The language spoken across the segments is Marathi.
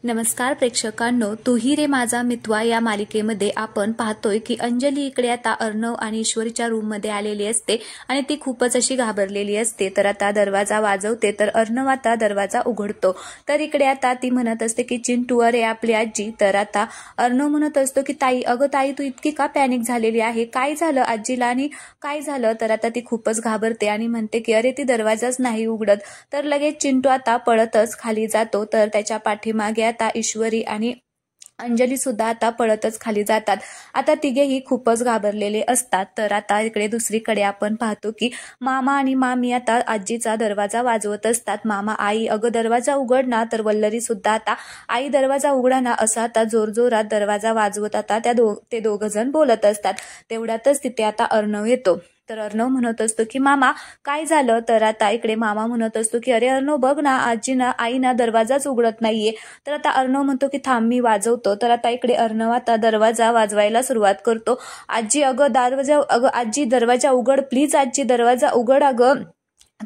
नमस्कार प्रेक्षकांनो, तूही रे माझा मितवा या मालिकेमध्ये आपण पाहतोय की अंजली इकडे आता अर्णव आणि ईश्वरीच्या रूम मध्ये आलेली असते आणि ती खूपच अशी घाबरलेली असते। तर आता दरवाजा वाजवते तर अर्णव आता दरवाजा उघडतो। तर इकडे आता ती म्हणत असते की चिंटू अरे आपली आजी। तर आता अर्णव म्हणत असतो की ताई, अगं ताई तू इतकी का पॅनिक झालेली आहे, काय झालं आजीला आणि काय झालं? तर आता ती खूपच घाबरते आणि म्हणते की अरे ती दरवाजाच नाही उघडत। तर लगेच चिंटू आता पळतच खाली जातो। तर त्याच्या पाठीमागे आता ईश्वरी आणि अंजली सुद्धा आता पळतच खाली जातात। आता तिघेही खूपच घाबरलेले असतात। तर आता इकडे दुसरीकडे आपण पाहतो की मामा आणि मामी आता आजीचा दरवाजा वाजवत असतात। मामा, आई अगं दरवाजा उघड ना। तर वल्लरी सुद्धा आता आई दरवाजा उघडा ना असा आता जोरजोरात दरवाजा वाजवत आता ते दोघ जण बोलत असतात। तेवढ्यातच तिथे आता अर्णव येतो। तर अर्णव म्हणत असतो की मामा काय झालं? तर आता इकडे मामा म्हणत असतो की अरे अर्णव बघ ना, आई ना दरवाजाच उघडत नाहीये। तर आता अर्णव म्हणतो की थांब मी वाजवतो। तर आता इकडे अर्णव आता दरवाजा वाजवायला सुरुवात करतो। आजी आजी दरवाजा उघड प्लीज, आजी दरवाजा उघड अगं।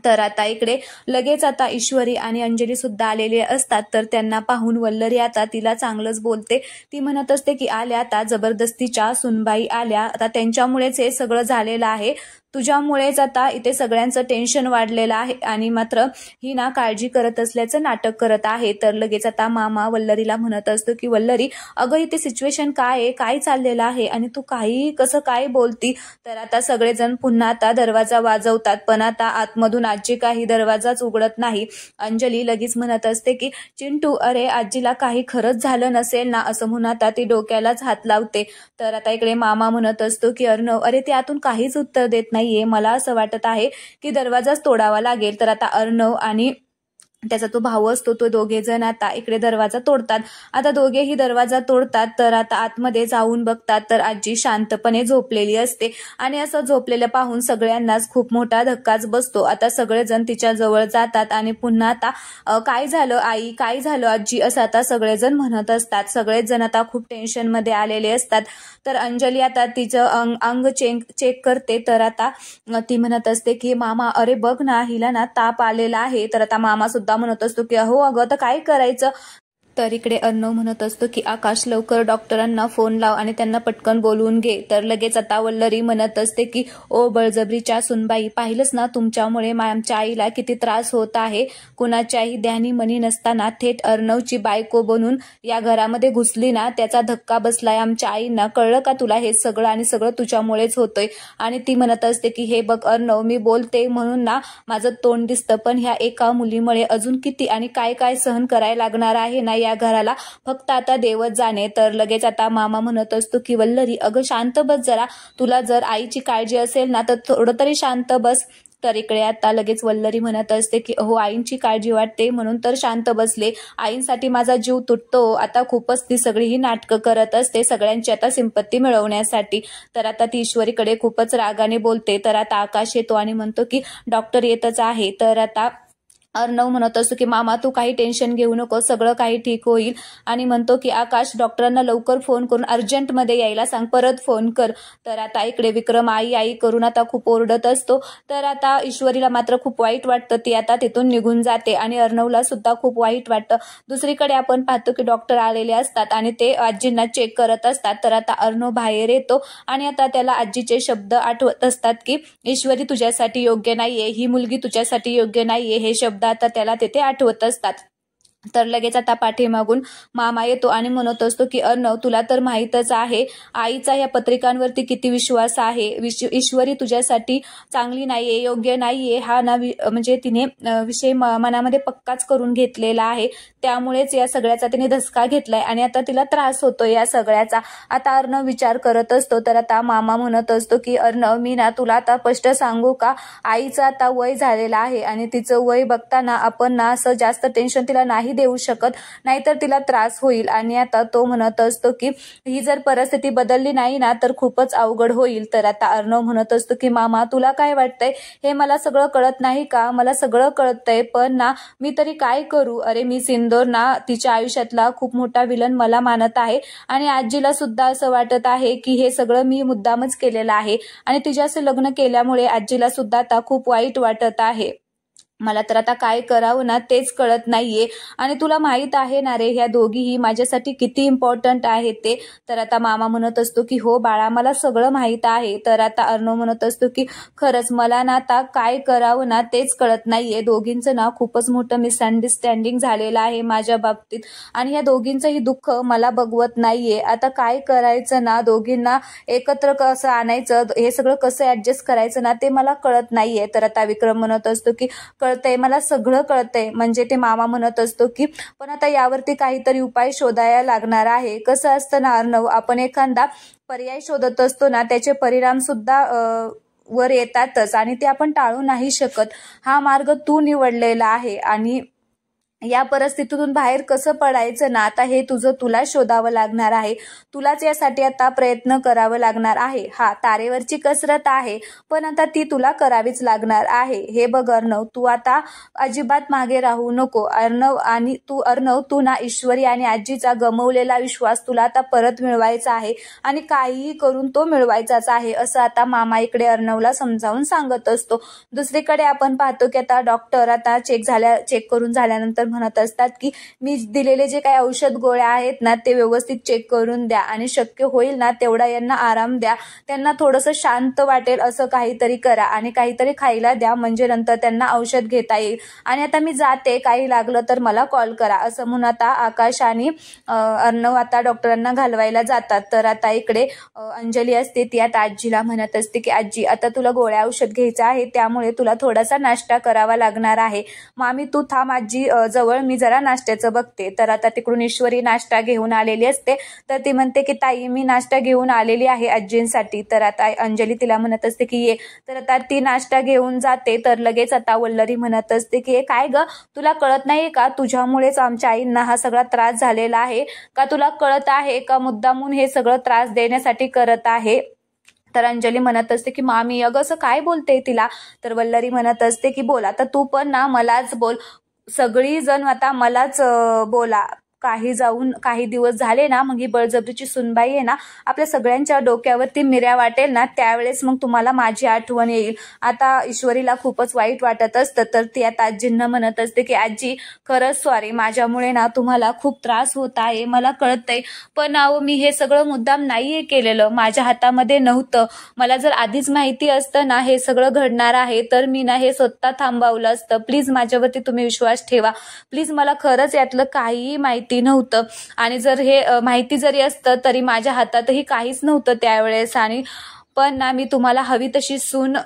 तर आता इकडे लगेच आता ईश्वरी आणि अंजली सुद्धा आलेले असतात। तर त्यांना पाहून वल्लरी आता तिला चांगलंच बोलते। ती म्हणत असते की आल्या आता जबरदस्तीच्या सुनबाई आल्या, आता त्यांच्यामुळेच हे सगळं झालेलं आहे, तुझ्यामुळेच आता इथे सगळ्यांचं टेन्शन वाढलेलं आहे आणि मात्र ही ना काळजी करत असल्याचं नाटक करत आहे। तर लगेच आता मामा वल्लरीला म्हणत असतो की वल्लरी अगं इथे सिच्युएशन काय आहे, काय चाललेलं आहे आणि तू काही कसं काय बोलती? तर आता सगळेजण पुन्हा आता दरवाजा वाजवतात पण आता आतमधून आजी काही दरवाजाच उघडत नाही। अंजली लगेच म्हणत असते की चिंटू अरे आजीला काही खरंच झालं नसेल ना, असं म्हणून आता ती डोक्यालाच हात लावते। तर आता इकडे मामा म्हणत असतो की अर्णव अरे ते आतून काहीच उत्तर देत नाहीये, मला असं वाटत आहे की दरवाजाच तोडावा लागेल। तर आता अर्णव आणि त्याचा तो भाऊ असतो तो दोघे जण आता इकडे दरवाजा तोडतात। आता दोघेही दरवाजा तोडतात। तर आता आतमध्ये जाऊन बघतात तर आजी शांतपणे झोपलेली असते आणि असं झोपलेलं पाहून सगळ्यांनाच खूप मोठा धक्काच बसतो। आता सगळेजण तिच्या जवळ जातात आणि पुन्हा आता काय झालं आई, काय झालं आजी, असं आता सगळेजण म्हणत असतात। सगळेच जण आता खूप टेन्शन मध्ये आलेले असतात। तर अंजली आता तिचं अंग चेक करते। तर आता ती म्हणत असते की मामा अरे बघ ना, हिला ना ताप आलेला आहे। तर आता मामा सुद्धा म्हणत असतो की हो अगं तर काय करायचं? तर इकडे अर्णव म्हणत असतो की आकाश लवकर डॉक्टरांना फोन लाव आणि त्यांना पटकन बोलवून घे। तर लगेच आता वल्लरी म्हणत असते की ओ बळजबरीच्या सुनबाई, पाहिलंच ना तुमच्यामुळे आमच्या आईला किती त्रास होत आहे। कुणाच्याही ध्यानी मनी नसताना थेट अर्णवची बायको बनून या घरामध्ये घुसली ना, त्याचा धक्का बसलाय आमच्या आईंना, कळलं का तुला? हे सगळं आणि सगळं तुझ्यामुळेच होतंय। आणि ती म्हणत असते की हे बघ अर्णव, मी बोलते म्हणून ना माझं तोंड दिसतं, पण ह्या एका मुलीमुळे अजून किती आणि काय काय सहन करायला लागणार आहे ना या घराला, फक्त आता देवच जाणे। तर लगेच आता मामा म्हणत असतो की वल्लरी अगं शांत बस जरा, तुला जर आईची काळजी असेल ना तर थोडं तरी शांत बस। तर इकडे आता लगेच वल्लरी म्हणत असते की हो आईंची काळजी वाटते म्हणून तर शांत बसले, आईंसाठी माझा जीव तुटतो। आता खूपच ती सगळी ही नाटकं करत असते सगळ्यांची आता सिंपत्ती मिळवण्यासाठी। तर आता ती ईश्वरीकडे खूपच रागाने बोलते। तर आता आकाश येतो आणि म्हणतो की डॉक्टर येतच आहे। तर आता अर्णव म्हणत असतो की मामा तू काही टेन्शन घेऊ नको, सगळं काही ठीक होईल। आणि म्हणतो की आकाश डॉक्टरांना लवकर फोन करून अर्जंटमध्ये यायला सांग, परत फोन कर। तर आता इकडे विक्रम आई आई करून आता खूप ओरडत असतो। तर आता ईश्वरीला मात्र खूप वाईट वाटतं, ती आता तिथून निघून जाते आणि अर्णवला सुद्धा खूप वाईट वाटतं। दुसरीकडे आपण पाहतो की डॉक्टर आलेले असतात आणि ते आजींना चेक करत असतात। तर आता अर्णव बाहेर येतो आणि आता त्याला आजीचे शब्द आठवत असतात की ईश्वरी तुझ्यासाठी योग्य नाहीये, ही मुलगी तुझ्यासाठी योग्य नाहीये, हे शब्द आता त्याला तिथे आठवत असतात। तर लगेच आता पाठीमागून मामा येतो आणि म्हणत असतो की अर्णव तुला तर माहीतच आहे आईचा या पत्रिकांवरती किती विश्वास आहे, ईश्वरी तुझ्यासाठी चांगली नाहीये, योग्य नाहीये, हा ना म्हणजे तिने विषय मनामध्ये पक्काच करून घेतलेला आहे, त्यामुळेच या सगळ्याचा तिने धसका घेतलाय आणि आता तिला त्रास होतो या सगळ्याचा। आता अर्णव विचार करत असतो। तर आता मामा म्हणत असतो की अर्णव मी ना तुला आता स्पष्ट सांगू का, आईचं आता वय झालेलं आहे आणि तिचं वय बघताना आपण ना असं जास्त टेन्शन तिला नाही देऊ शकत, नाहीतर तिला त्रास होईल। आणि आता तो म्हणत असतो की ही जर परिस्थिती बदलली नाही ना तर खूपच अवघड होईल। तर आता अर्णव म्हणत असतो की मामा तुला काय वाटतंय, हे मला सगळं कळत नाही का? मला सगळं कळतंय पण ना मी तरी काय करू? अरे मी सिंदूर ना तिच्या आयुष्यातला खूप मोठा विलन मला मानत आहे आणि आजीला सुद्धा असं वाटत आहे की हे सगळं मी मुद्दामच केलेलं आहे आणि तिच्याशी लग्न केल्यामुळे आजीला सुद्धा आता खूप वाईट वाटत आहे। मला तर आता काय करावं ना तेच कळत नाहीये. आणि तुला माहित आहे ना रे, ह्या दोघीही माझ्यासाठी किती इम्पॉर्टंट आहेत ते. तर आता मामा म्हणत असतो की हो बाळा, मला सगळं माहित आहे. तर आता अर्णव म्हणत असतो की खरंच मला ना आता काय करावं ना तेच कळत नाहीये. दोघींचं ना खूपच मोठं मिसअंडरस्टँडिंग झालेलं आहे माझ्या बाबतीत, आणि ह्या दोघींचंही दुःख मला बघवत नाहीये. आता काय करायचं ना, दोघींना एकत्र कसं आणायचं, हे सगळं कसं ऍडजस्ट करायचं ना ते मला कळत नाहीये. तर आता विक्रम म्हणत असतो की कळतंय, मला सगळं कळतंय. म्हणजे ते मामा म्हणत असतो की पण आता यावरती काहीतरी उपाय शोधायला लागणार आहे. कसं असतं ना अर्णव, आपण एखादा पर्याय शोधत असतो ना, त्याचे परिणाम सुद्धा वर येतातच आणि ते आपण टाळू नाही शकत. हा मार्ग तू निवडलेला आहे आणि या परिस्थितीतून बाहेर कसं पडायचं ना, आता हे तुला शोधावं लागणार आहे. तुलाच यासाठी आता प्रयत्न करावं लागणार आहे. हा तारेवरची कसरत आहे, पण आता ती तुला करावीच लागणार आहे. हे बघ अर्णव, तू आता अजिबात मागे राहू नको. अर्णव तू ना ईश्वरी आणि आजीचा गमावलेला विश्वास तुला आता परत मिळवायचा आहे आणि काहीही करून तो मिळवायचाच आहे, असं आता मामा इकडे अर्णवला समजावून सांगत असतो. दुसरीकडे आपण पाहतो की आता डॉक्टर आता चेक करून झाल्यानंतर म्हणत असतात की मी दिलेले जे काही औषध गोळ्या आहेत ना ते व्यवस्थित चेक करून द्या आणि शक्य होईल ना तेवढा यांना आराम द्या. त्यांना थोडंसं शांत वाटेल असं काहीतरी करा आणि काहीतरी खायला द्या, म्हणजे नंतर त्यांना औषध घेता येईल. आणि आता मी जाते, काही लागलं तर मला कॉल करा, असं म्हणून आता आकाश आणि अर्णव आता डॉक्टरांना घालवायला जातात. तर आता इकडे अंजली असते, ती आता आजीला म्हणत असते की आजी आता तुला गोळ्या औषध घ्यायचं आहे, त्यामुळे तुला थोडासा नाश्ता करावा लागणार आहे. मामी तू थांब आजी जवळ, मी जरा नाश्त्याचं बघते. तर आता तिकडून ईश्वरी नाश्ता घेऊन आलेली असते. तर ती म्हणते की ताई मी नाश्ता घेऊन आलेली आहे आजींसाठी. तर आता अंजली तिला म्हणत असते की ये. तर आता ती नाश्ता घेऊन जाते. तर लगेच आता वल्लरी म्हणत असते की काय ग, तुला कळत नाही का, तुझ्यामुळेच आमच्या आईंना हा सगळा त्रास झालेला आहे का? तुला कळत आहे का मुद्दामून हे सगळं त्रास देण्यासाठी करत आहे? तर अंजली म्हणत असते की मामी अगं असं काय बोलते तिला. तर वल्लरी म्हणत असते की बोल आता तू पण ना मलाच बोल, सगळी जण आता मलाच बोला. काही दिवस झाले ना, मग ही बळजबरीची सुनबाई आहे ना आपल्या सगळ्यांच्या डोक्यावरती मिऱ्या वाटेल ना, त्यावेळेस मग तुम्हाला माझी आठवण येईल. आता ईश्वरीला खूपच वाईट वाटत असतं. तर ती आता आजींना म्हणत असते की आजी खरंच सॉरी, माझ्यामुळे ना तुम्हाला खूप त्रास होत आहे, मला कळतंय. पण अहो मी हे सगळं मुद्दाम नाहीये केलेलं, माझ्या हातामध्ये नव्हतं. मला जर आधीच माहिती असतं ना हे सगळं घडणार आहे तर मी ना हे स्वतः थांबवलं असतं. प्लीज माझ्यावरती तुम्ही विश्वास ठेवा. प्लीज मला खरंच यातलं काहीही माहिती नव्हतं, आणि जर हे माहिती जरी असतं तरी माझ्या हातातही काहीच नव्हतं त्यावेळेस. आणि पण ना मी तुम्हाला हवी तशी सून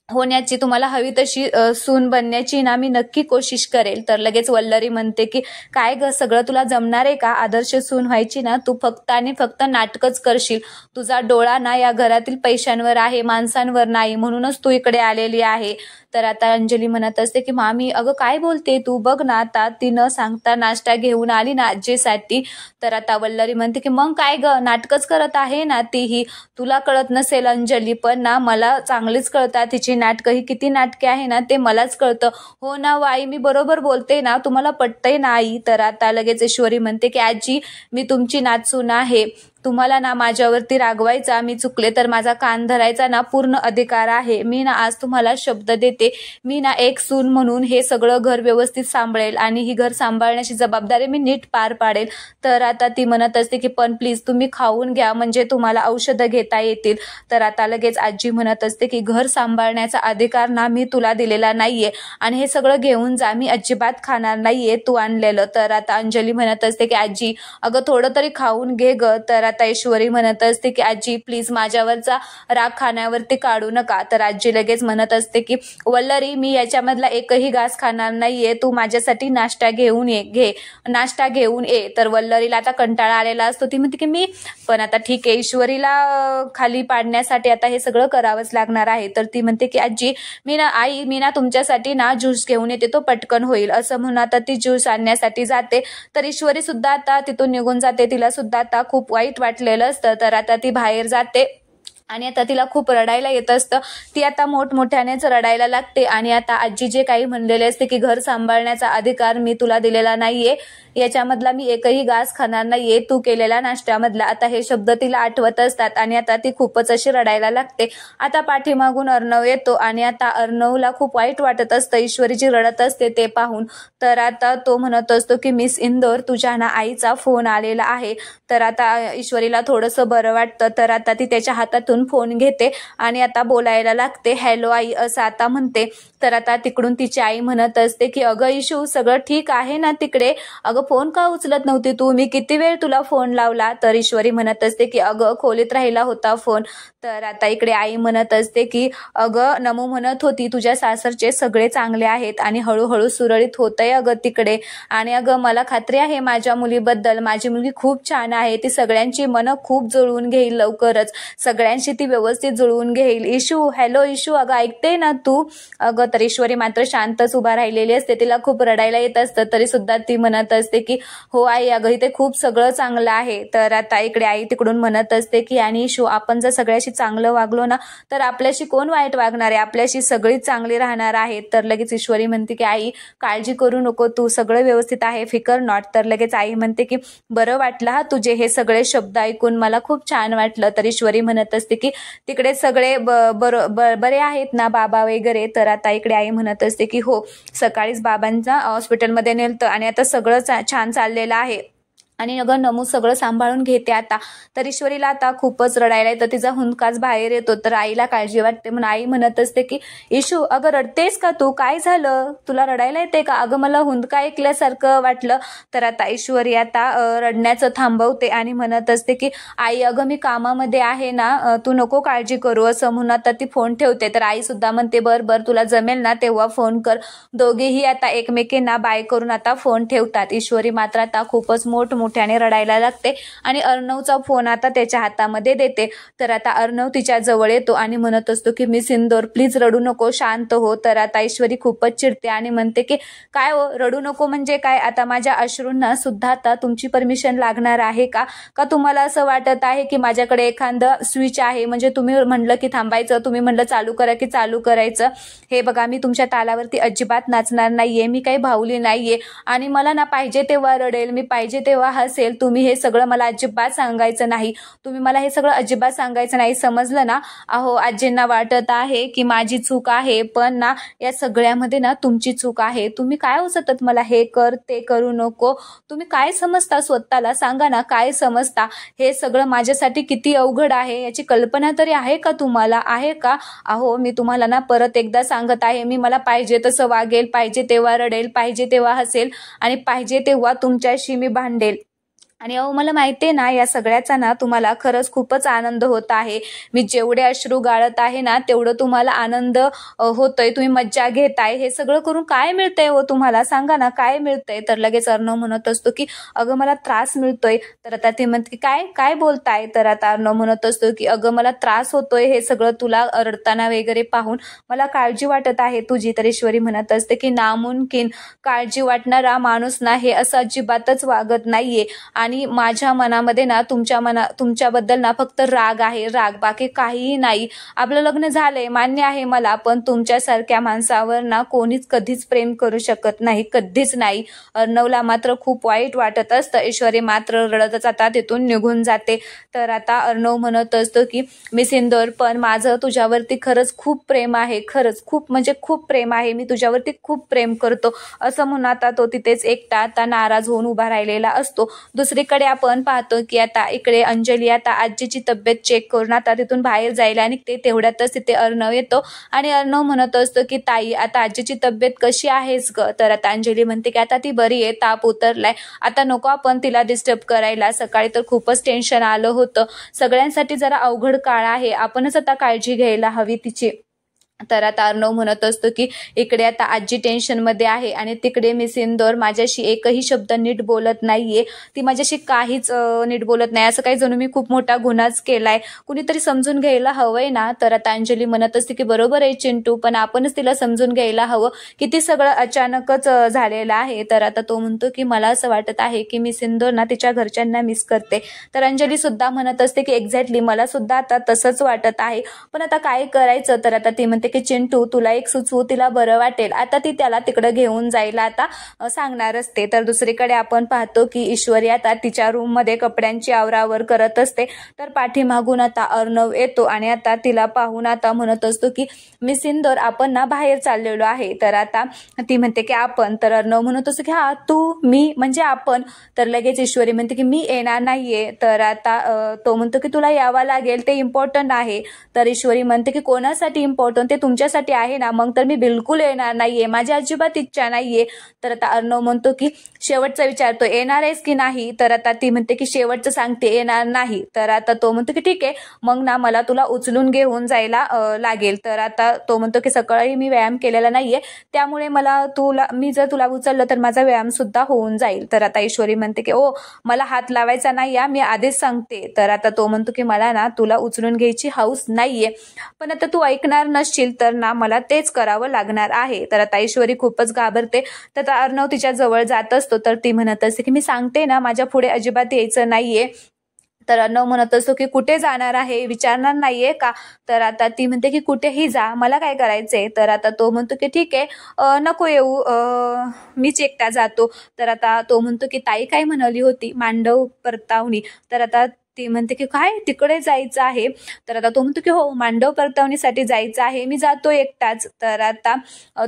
होण्याची, तुम्हाला हवी तशी सून बनण्याची ना मी नक्की कोशिश करेल. तर लगेच वल्लरी म्हणते की काय ग, सगळं तुला जमणार आहे का? आदर्श सून व्हायची ना तू फक्त आणि फक्त नाटकच करशील. तुझा डोळा ना या घरातील पैशांवर आहे, माणसांवर नाही, म्हणूनच तू इकडे आलेली आहे. तर आता अंजली म्हणत असते की मामी अगं काय बोलते तू, बघ ना आता ती न सांगता नाश्ता घेऊन आली ना आजीसाठी. तर आता वल्लरी म्हणते की मग काय ग, नाटकच करत आहे ना तीही. तुला कळत नसेल अंजली, पण ना मला चांगलीच कळतात तिची नाटकं, ही किती नाटके आहे ना ते मलाच कळतं. हो ना आई, मी बरोबर बोलते ना, तुम्हाला पटतंय ना आई? तर आता लगेच ईश्वरी म्हणते की आजी मी तुमची नातसून आहे, तुम्हाला ना माझ्यावरती रागवायचा, मी चुकले तर माझा कान धरायचा ना पूर्ण अधिकार आहे. मी ना आज तुम्हाला शब्द देते, मी ना एक सून म्हणून हे सगळं घर व्यवस्थित सांभाळेल आणि ही घर सांभाळण्याची जबाबदारी मी नीट पार पाडेल. तर आता ती म्हणत असते की पण प्लीज तुम्ही खाऊन घ्या, म्हणजे तुम्हाला औषधं घेता येतील. तर आता लगेच आजी म्हणत असते की घर सांभाळण्याचा अधिकार ना मी तुला दिलेला नाहीये आणि हे सगळं घेऊन जा, मी अजिबात खाणार नाहीये तू आणलेलं. तर आता अंजली म्हणत असते की आजी अगं थोडं तरी खाऊन घे ग. तर आता ईश्वरी म्हणत असते की आजी प्लीज माझ्यावरचा राग खाण्यावरती काढू नका. तर आजी लगेच म्हणत असते की वल्लरी मी याच्यामधला एकही घास खाणार नाहीये, तू माझ्यासाठी नाश्ता घेऊन ये. तर वल्लरीला आता कंटाळा आलेला असतो, ती म्हणते की मी पण आता ठीक आहे, ईश्वरीला खाली पाडण्यासाठी आता हे सगळं करावंच लागणार आहे. तर ती म्हणते की आजी मी ना तुमच्यासाठी ना ज्यूस घेऊन येते, तो पटकन होईल, असं म्हणून आता ती ज्यूस आणण्यासाठी जाते. तर ईश्वरी सुद्धा आता तिथून निघून जाते, तिला सुद्धा आता खूप वाईट वाटलेलं असतं. तर आता ती बाहेर जाते आणि आता तिला खूप रडायला येत असतं. ती आता मोठमोठ्यानेच रडायला लागते आणि आता आजी जे काही म्हणलेले असते की घर सांभाळण्याचा अधिकार मी तुला दिलेला नाहीये, याच्यामधला मी एकही घास खाणार नाहीये तू केलेल्या नाश्त्यामधला, आता हे शब्द तिला आठवत असतात आणि आता ती खूपच अशी रडायला लागते. आता पाठीमागून अर्णव येतो आणि आता अर्णवला खूप वाईट वाटत असतं ईश्वरी जी रडत असते ते पाहून. तर आता तो म्हणत असतो की मिस इंदोर तुझ्या ना आईचा फोन आलेला आहे. तर आता ईश्वरीला थोडंसं बरं वाटतं. तर आता ती त्याच्या हातातून फोन घेते आणि आता बोलायला लागते. हॅलो आई असं आता म्हणते. तर आता तिकडून तिची आई म्हणत असते की अगं इशू सगळं ठीक आहे ना तिकडे, अगं फोन का उचलत नव्हती तू, मी किती वेळ तुला फोन लावला. तर ईश्वरी म्हणत असते की अगं खोलीत राहिला होता फोन. तर आता इकडे आई म्हणत असते की अगं नमू म्हणत होती तुझ्या सासरचे सगळे चांगले आहेत आणि हळूहळू सुरळीत होतंय अगं तिकडे, आणि अगं मला खात्री आहे माझ्या मुलीबद्दल, माझी मुलगी खूप छान आहे, ती सगळ्यांची मनं खूप जुळवून घेईल लवकरच, सगळ्यांशी ती व्यवस्थित जुळवून घेईल. इशू हॅलो इशू अगं ऐकते ना तू. अगं तर ईश्वरी मात्र शांतच उभा राहिलेली असते. तिला खूप रडायला येत असतं तरी सुद्धा ती म्हणत असते की हो आई अगं इथे खूप सगळं चांगलं आहे. तर आता इकडे आई तिकडून म्हणत असते की आणि इशू आपण जर सगळ्याशी चांगलं वागलो ना तर आपल्याशी कोण वाईट वागणार आहे, आपल्याशी सगळीच चांगली राहणार आहेत. तर लगेच ईश्वरी म्हणते की आई काळजी करू नको तू, सगळं व्यवस्थित आहे, फिकर नॉट. तर लगेच आई म्हणते की बरं वाटलं हा तुझे हे सगळे शब्द ऐकून, मला खूप छान वाटलं. तर ईश्वरी म्हणत असते की तिकडे सगळे बरे आहेत ना बाबा वगैरे. तर आता इकडे आई म्हणत असते की हो सकाळीच बाबांचा हॉस्पिटलमध्ये नेलतं आणि आता सगळं छान चाललेलं आहे आणि अगं नमू सगळं सांभाळून घेते आता. तर ईश्वरीला आता खूपच रडायला येतं, तिचा हुंदकाच बाहेर येतो. तर आईला काळजी वाटते म्हणून आई म्हणत असते की इशू अगं रडतेस का तू, काय झालं, तुला रडायला येते का, अगं मला हुंदका ऐकल्यासारखं वाटलं. तर आता ईश्वरी आता रडण्याचं थांबवते आणि म्हणत असते की आई अगं मी कामामध्ये आहे ना, तू नको काळजी करू असं म्हणून आता ती फोन ठेवते. तर आई सुद्धा म्हणते बर तुला जमेल ना तेव्हा फोन कर. दोघेही आता एकमेकींना बाय करून आता फोन ठेवतात. ईश्वरी मात्र आता खूपच मोठमोठ्याने रडायला लागते आणि अर्णवचा फोन आता त्याच्या हातामध्ये देते. तर आता अर्णव तिच्या जवळ येतो आणि म्हणत असतो की मिस इंदोर प्लीज रडू नको, शांत हो. तर आता ईश्वरी खूपच चिडते आणि म्हणते की काय हो रडू नको म्हणजे काय, आता माझ्या अश्रूंना सुद्धा आता तुमची परमिशन लागणार आहे का तुम्हाला असं वाटत आहे की माझ्याकडे एखादं स्विच आहे, म्हणजे तुम्ही म्हणलं की थांबायचं, तुम्ही म्हणलं चालू करा की चालू करायचं. हे बघा मी तुमच्या तालावरती अजिबात नाचणार नाहीये, मी काही भावली नाहीये आणि मला ना पाहिजे तेव्हा रडेल, मी पाहिजे तेव्हा हसेल. तुम्ही हे सगळं मला अजिबात सांगायचं नाही, तुम्ही मला हे सगळं अजिबात सांगायचं नाही, समजलं ना. अहो आजींना वाटत आहे की माझी चूक आहे, पण ना या सगळ्यामध्ये ना तुमची चूक आहे. तुम्ही काय सतत मला हे कर ते करू नको, तुम्ही काय समजता स्वतःला, सांगा ना काय समजता. हे सगळं माझ्यासाठी किती अवघड आहे याची कल्पना तरी आहे का तुम्हाला, आहे का. अहो मी तुम्हाला ना परत एकदा सांगत आहे, मी मला पाहिजे तसं वागेल, पाहिजे तेव्हा रडेल, पाहिजे तेव्हा हसेल आणि पाहिजे तेव्हा तुमच्याशी मी भांडेल. आणि अहो मला माहिती आहे ना या सगळ्याचा ना तुम्हाला खरंच खूपच आनंद होत आहे, मी जेवढे अश्रू गाळत आहे ना तेवढं तुम्हाला आनंद होतोय, तुम्ही मज्जा घेताय. हे सगळं करून काय मिळतंय हो तुम्हाला, सांगा ना काय मिळतंय. तर लगेच अर्णव म्हणत असतो की अगं मला त्रास मिळतोय. तर आता ते म्हणते काय काय बोलताय. तर आता अर्णव म्हणत असतो की अगं मला त्रास होतोय, हे सगळं तुला रडताना वगैरे पाहून मला काळजी वाटत आहे तुझी. तर ईश्वरी म्हणत असते की नामुमकिन, काळजी वाटणारा माणूस ना हे असं अजिबातच वागत नाहीये आणि माझ्या मनामध्ये ना तुमच्याबद्दल ना फक्त राग आहे, राग, बाकी काहीही नाही. आपलं लग्न झालंय मान्य आहे मला, पण तुमच्यासारख्या माणसावर ना कोणीच कधीच प्रेम करू शकत नाही, कधीच नाही. अर्णवला मात्र खूप वाईट वाटत असतं. ईश्वरी मात्र रडतच आता तिथून निघून जाते. तर आता अर्णव म्हणत असतो की मिस इंदोर पण माझं तुझ्यावरती खरंच खूप प्रेम आहे, खरंच खूप म्हणजे खूप प्रेम आहे, मी तुझ्यावरती खूप प्रेम करतो असं म्हणून आता तो तिथेच एकटा आता नाराज होऊन उभा राहिलेला असतो. दुसरीकडे आपण पाहतो की आता इकडे अंजली आता आजीची तब्येत चेक करून आता तिथून बाहेर जायला निघते. तेवढ्यातच तिथे अर्णव येतो आणि अर्णव म्हणत असतो की ताई आता आजीची तब्येत कशी आहेस ग. तर आता अंजली म्हणते की आता ती बरी आहे, ताप उतरलाय, आता नको आपण तिला डिस्टर्ब करायला, सकाळी तर खूपच टेन्शन आलं होतं, सगळ्यांसाठी जरा अवघड काळ आहे, आपणच आता काळजी घ्यायला हवी तिची. तर आता अर्णव म्हणत असतो की इकडे आता आजी टेन्शनमध्ये आहे आणि तिकडे मिस इंदौर माझ्याशी एकही शब्द नीट बोलत नाहीये, ती माझ्याशी काहीच नीट बोलत नाही, असं काही जणू मी खूप मोठा गुन्हाच केलाय, कुणीतरी समजून घ्यायला हवंय ना. तर आता अंजली म्हणत असते की बरोबर आहे चिंटू, पण आपणच तिला समजून घ्यायला हवं की ती सगळं अचानकच झालेलं आहे. तर आता तो म्हणतो की मला असं वाटत आहे की मिस इंदौर ना तिच्या घरच्यांना मिस करते. तर अंजली सुद्धा म्हणत असते की एक्झॅक्टली मला सुद्धा आता तसंच वाटत आहे, पण आता काय करायचं. तर आता ती म्हणते की चिंटू तुला एक सुचवू, तिला बरं वाटेल. आता ती त्याला तिकडे घेऊन जायला आता सांगणार असते. तर दुसरीकडे आपण पाहतो की ईश्वरी आता तिच्या रूम मध्ये कपड्यांची आवरावर करत असते. तर पाठीमागून आता अर्णव येतो आणि आता तिला पाहून आता म्हणत असतो की मिस इंदौर आपण ना बाहेर चाललेलो आहे. तर आता ती म्हणते की आपण. तर अर्णव म्हणत असतो की हा तू मी म्हणजे आपण. तर लगेच ईश्वरी म्हणते की मी येणार नाहीये. तर आता तो म्हणतो की तुला यावं लागेल, ते इम्पॉर्टंट आहे. तर ईश्वरी म्हणते की कोणासाठी इम्पॉर्टंट, ते तुमच्यासाठी आहे ना. मग तर मी बिलकुल येणार नाहीये, माझी अजिबात इच्छा नाहीये. तर आता अर्णव म्हणतो की शेवटचा विचारतो येणार आहेस की नाही. तर आता ती म्हणते की शेवटचं सांगते येणार नाही. तर आता तो म्हणतो की ठीक आहे, मग ना मला तुला उचलून घेऊन जायला लागेल. तर आता तो म्हणतो की सकाळी मी व्यायाम केलेला नाहीये, त्यामुळे मी जर तुला उचललं तर माझा व्यायाम सुद्धा होऊन जाईल. तर आता ईश्वरी म्हणते की ओ मला हात लावायचा नाही, मी आधीच सांगते. तर आता तो म्हणतो की मला ना तुला उचलून घ्यायची हौस नाहीये, पण आता तू ऐकणार नसशील तर ना मला तेच करावं लागणार आहे. तर आता ईश्वरी खूपच घाबरते. तर अर्णव तिच्या जवळ जात असतो. तर ती म्हणत असते की मी सांगते ना माझ्या पुढे अजिबात यायचं नाहीये. तर अर्णव म्हणत असतो की कुठे जाणार आहे, विचारणार नाहीये का. तर आता ती म्हणते की कुठेही जा, मला काय करायचंय. तर आता तो म्हणतो की ठीक आहे नको येऊ, मीच एकटा जातो. तर आता तो म्हणतो की ताई काय म्हणाली होती, मांडव परतावणी. तर आता ती म्हणते की काय तिकडे जायचं आहे. तर आता तो म्हणतो की हो मांडव परतावणीसाठी जायचं आहे, मी जातो एकटाच. तर आता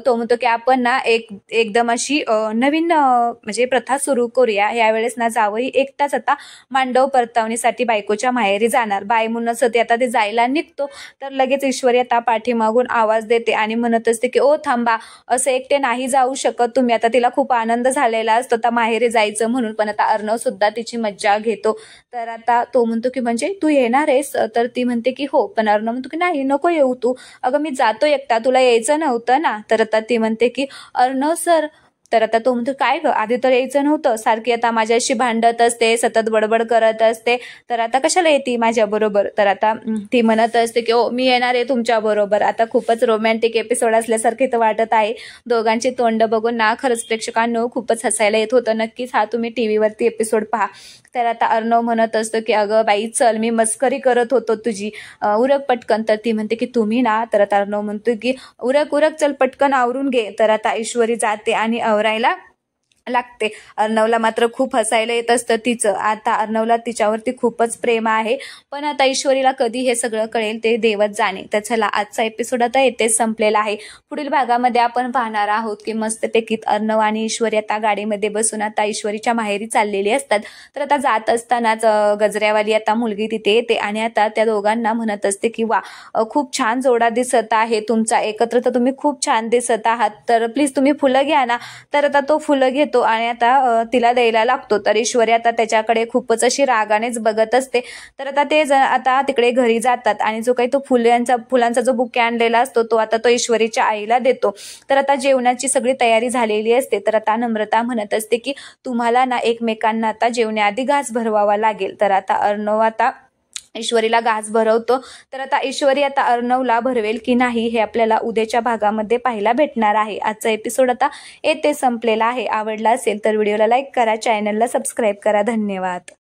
तो म्हणतो की आपण ना एकदम अशी नवीन म्हणजे प्रथा सुरू करूया. यावेळेस ना जावई एकटाच आता मांडव परतावणीसाठी बायकोच्या माहेरी जाणार. बाय म्हणूनच आता ते जायला निघतो. तर लगेच ईश्वरी आता पाठीमागून आवाज देते आणि म्हणत असते की ओ थांबा, असं एकटे नाही जाऊ शकत तुम्ही. आता तिला खूप आनंद झालेला असतो आता माहेरी जायचं म्हणून, पण आता अर्णव सुद्धा तिची मज्जा घेतो. तर आता तो म्हणतो की म्हणजे तू येणार आहेस. तर ती म्हणते की हो. पण अर्णव म्हणतो की नाही नको येऊ तू, अगं मी जातो एकटा, तुला यायचं नव्हतं ना. तर आता ती म्हणते की अर्णव सर. तर आता तो म्हणतो काय ग, आधी तर यायचं नव्हतं, सारखी आता माझ्याशी भांडत असते, सतत बडबड करत असते, तर आता कशाला येते माझ्या बरोबर. तर आता ती म्हणत असते की ओ मी येणार आहे तुमच्या बरोबर. आता खूपच रोमॅन्टिक एपिसोड असल्यासारखे तर वाटत आहे. दोघांची तोंड बघून ना खरंच प्रेक्षकांनो खूपच हसायला येत होतं. नक्कीच हा तुम्ही टीव्हीवरती एपिसोड पहा. तर आता अर्णव म्हणत असतो की अगं बाई चल, मी मस्करी करत होतो तुझी, उरक पटकन. तर ती म्हणते की तुम्ही ना. तर आता अर्णव म्हणतो की उरक उरक चल पटकन आवरून घे. तर आता ईश्वरी जाते आणि आवरायला लागते. अर्णवला मात्र खूप हसायला येत असतं तिचं. आता अर्णवला तिच्यावरती खूपच प्रेम आहे, पण आता ईश्वरीला कधी हे सगळं कळेल ते देवच जाणे. तर चला आजचा एपिसोड आता येथेच संपलेला आहे. पुढील भागामध्ये आपण पाहणार आहोत की मस्तपैकी अर्णव आणि ईश्वरी आता गाडीमध्ये बसून आता ईश्वरीच्या माहेरी चाललेली असतात. तर आता जात असतानाच गजऱ्यावाली आता मुलगी तिथे येते आणि आता त्या दोघांना म्हणत असते की वा खूप छान जोडा दिसत आहे तुमचा, एकत्र तर तुम्ही खूप छान दिसत आहात, तर प्लीज तुम्ही फुलं घ्या ना. तर आता तो फुलं घेतो आणि आता तिला द्यायला लागतो. तर ईश्वरी आता त्याच्याकडे खूपच अशी रागानेच बघत असते. तर आता ते आता तिकडे घरी जातात आणि जो काही तो फुलांचा जो बुके आणलेला असतो तो आता तो ईश्वरीच्या आईला देतो. तर आता जेवणाची सगळी तयारी झालेली असते. तर आता नम्रता म्हणत असते की तुम्हाला ना एकमेकांना आता जेवण्याआधी घास भरवावा लागेल. तर आता अर्णव आता ईश्वरीला घास भरवतो. तर आता ईश्वरी आता अर्णवला भरवेल की नाही हे आपल्याला उद्याच्या भागामध्ये पाहायला भेटणार आहे. आजचा एपिसोड आता येथे संपलेला आहे. आवडला असेल तर व्हिडिओला लाईक करा, चॅनलला सबस्क्राईब करा. धन्यवाद.